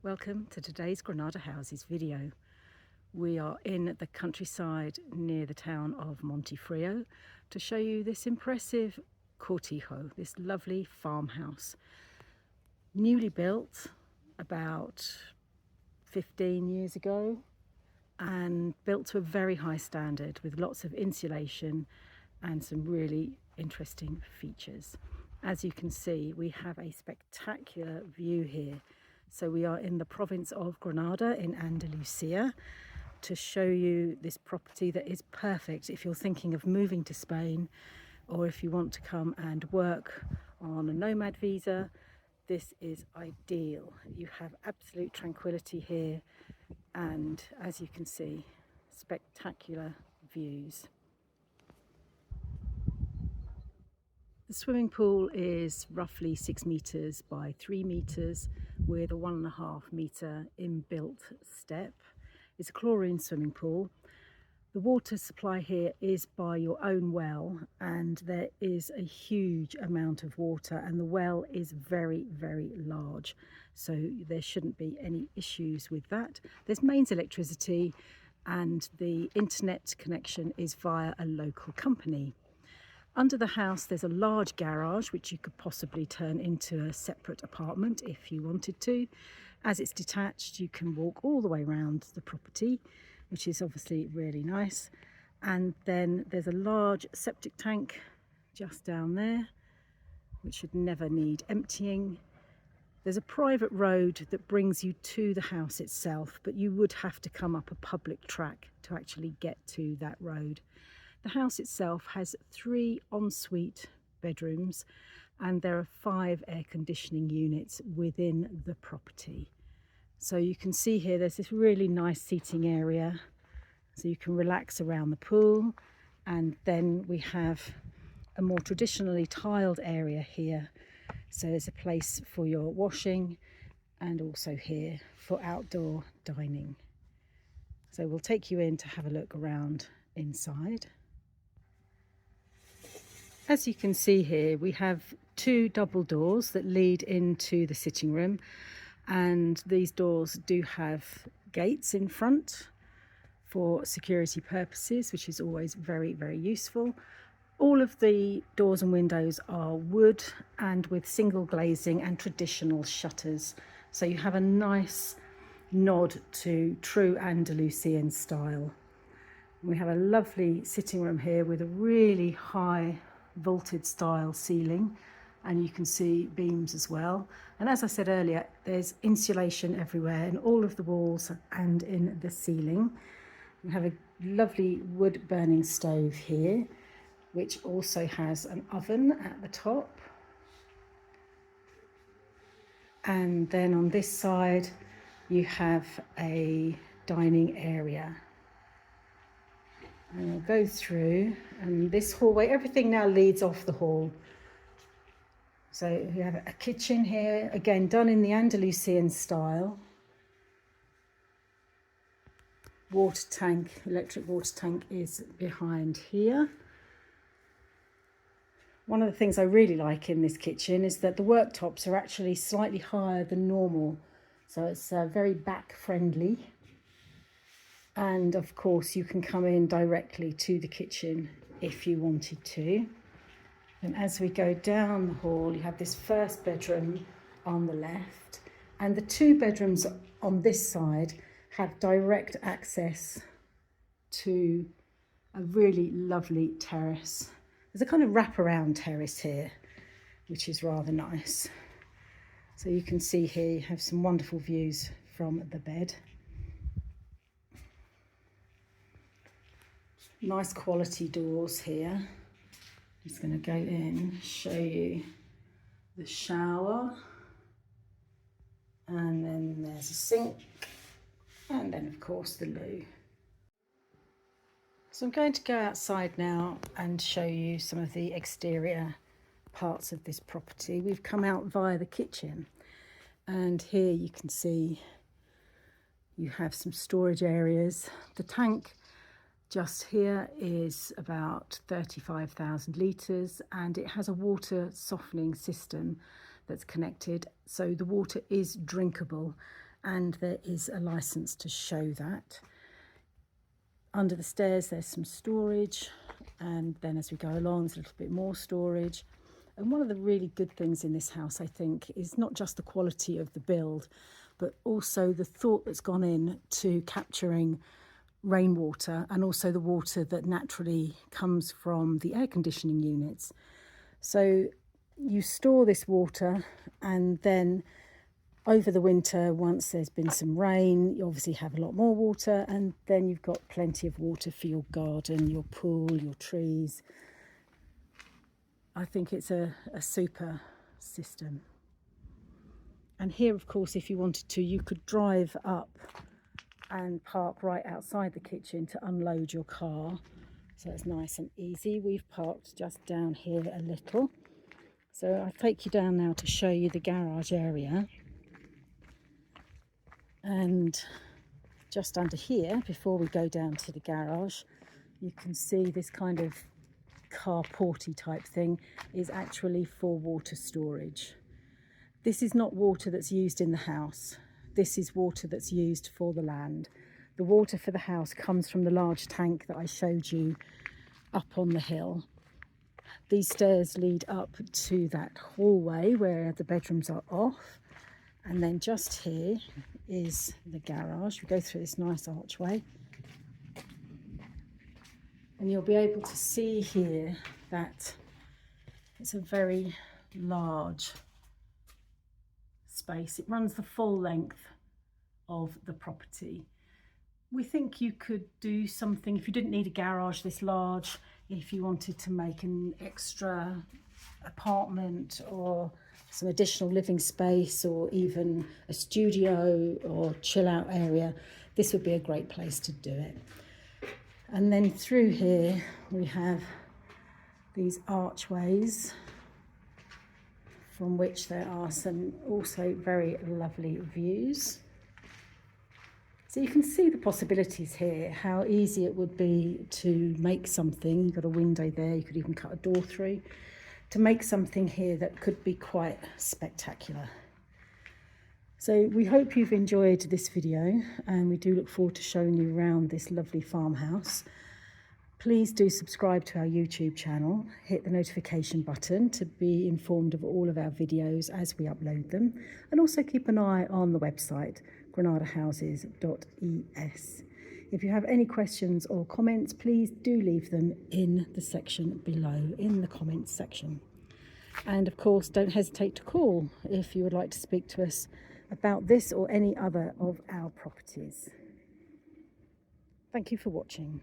Welcome to today's Granada Houses video. We are in the countryside near the town of Montefrio to show you this impressive Cortijo, this lovely farmhouse. Newly built about 15 years ago and built to a very high standard with lots of insulation and some really interesting features. As you can see, we have a spectacular view here. So we are in the province of Granada in Andalusia to show you this property that is perfect if you're thinking of moving to Spain, or if you want to come and work on a nomad visa. This is ideal. You have absolute tranquility here, and as you can see, spectacular views. The swimming pool is roughly 6 meters by 3 meters with a 1.5 meter inbuilt step. It's a chlorine swimming pool. The water supply here is by your own well, and there is a huge amount of water, and the well is very, very large, so there shouldn't be any issues with that. There's mains electricity, and the internet connection is via a local company. Under the house there's a large garage which you could possibly turn into a separate apartment if you wanted to. As it's detached, you can walk all the way around the property, which is obviously really nice. And then there's a large septic tank just down there, which should never need emptying. There's a private road that brings you to the house itself, but you would have to come up a public track to actually get to that road. The house itself has 3 ensuite bedrooms, and there are 5 air conditioning units within the property. So you can see here there's this really nice seating area, so you can relax around the pool. And then we have a more traditionally tiled area here, so there's a place for your washing, and also here for outdoor dining. So we'll take you in to have a look around inside. As you can see here, we have 2 double doors that lead into the sitting room, and these doors do have gates in front for security purposes, which is always very, very useful. All of the doors and windows are wood and with single glazing and traditional shutters, so you have a nice nod to true Andalusian style. We have a lovely sitting room here with a really high vaulted style ceiling, and you can see beams as well. And as I said earlier, there's insulation everywhere in all of the walls and in the ceiling. We have a lovely wood burning stove here, which also has an oven at the top. And then on this side you have a dining area. And I'll go through, and this hallway, everything now leads off the hall. So we have a kitchen here, again done in the Andalusian style. Water tank, electric water tank is behind here. One of the things I really like in this kitchen is that the worktops are actually slightly higher than normal, so it's very back friendly. And of course you can come in directly to the kitchen if you wanted to. And as we go down the hall, you have this first bedroom on the left, and the 2 bedrooms on this side have direct access to a really lovely terrace. There's a kind of wraparound terrace here, which is rather nice. So you can see here you have some wonderful views from the bed. Nice quality doors here. I'm just going to go in, show you the shower, and then there's a sink, and then of course the loo. So I'm going to go outside now and show you some of the exterior parts of this property. We've come out via the kitchen, and here you can see you have some storage areas. The tank just here is about 35,000 litres, and it has a water softening system that's connected, so the water is drinkable. and there is a license to show that. Under the stairs there's some storage, and then as we go along there's a little bit more storage. And one of the really good things in this house, I think, is not just the quality of the build, but also the thought that's gone in to capturing rainwater and also the water that naturally comes from the air conditioning units. So you store this water, and then over the winter, once there's been some rain, you obviously have a lot more water, and then you've got plenty of water for your garden, your pool, your trees. I think it's a super system. And here, of course, if you wanted to, you could drive up and park right outside the kitchen to unload your car. So it's nice and easy. We've parked just down here a little. So I'll take you down now to show you the garage area. And just under here, before we go down to the garage, you can see this kind of carporty type thing is actually for water storage. This is not water that's used in the house. This is water that's used for the land. The water for the house comes from the large tank that I showed you up on the hill. These stairs lead up to that hallway where the bedrooms are off. And then just here is the garage. We go through this nice archway. And you'll be able to see here that it's a very large space. It runs the full length of the property. We think you could do something, if you didn't need a garage this large, if you wanted to make an extra apartment or some additional living space, or even a studio or chill out area, this would be a great place to do it. And then through here we have these archways from which there are some also very lovely views. So you can see the possibilities here, how easy it would be to make something. You've got a window there, you could even cut a door through, to make something here that could be quite spectacular. So we hope you've enjoyed this video, and we do look forward to showing you around this lovely farmhouse. Please do subscribe to our YouTube channel, hit the notification button to be informed of all of our videos as we upload them, and also keep an eye on the website granadahouses.es. If you have any questions or comments, please do leave them in the section below, in the comments section. And of course, don't hesitate to call if you would like to speak to us about this or any other of our properties. Thank you for watching.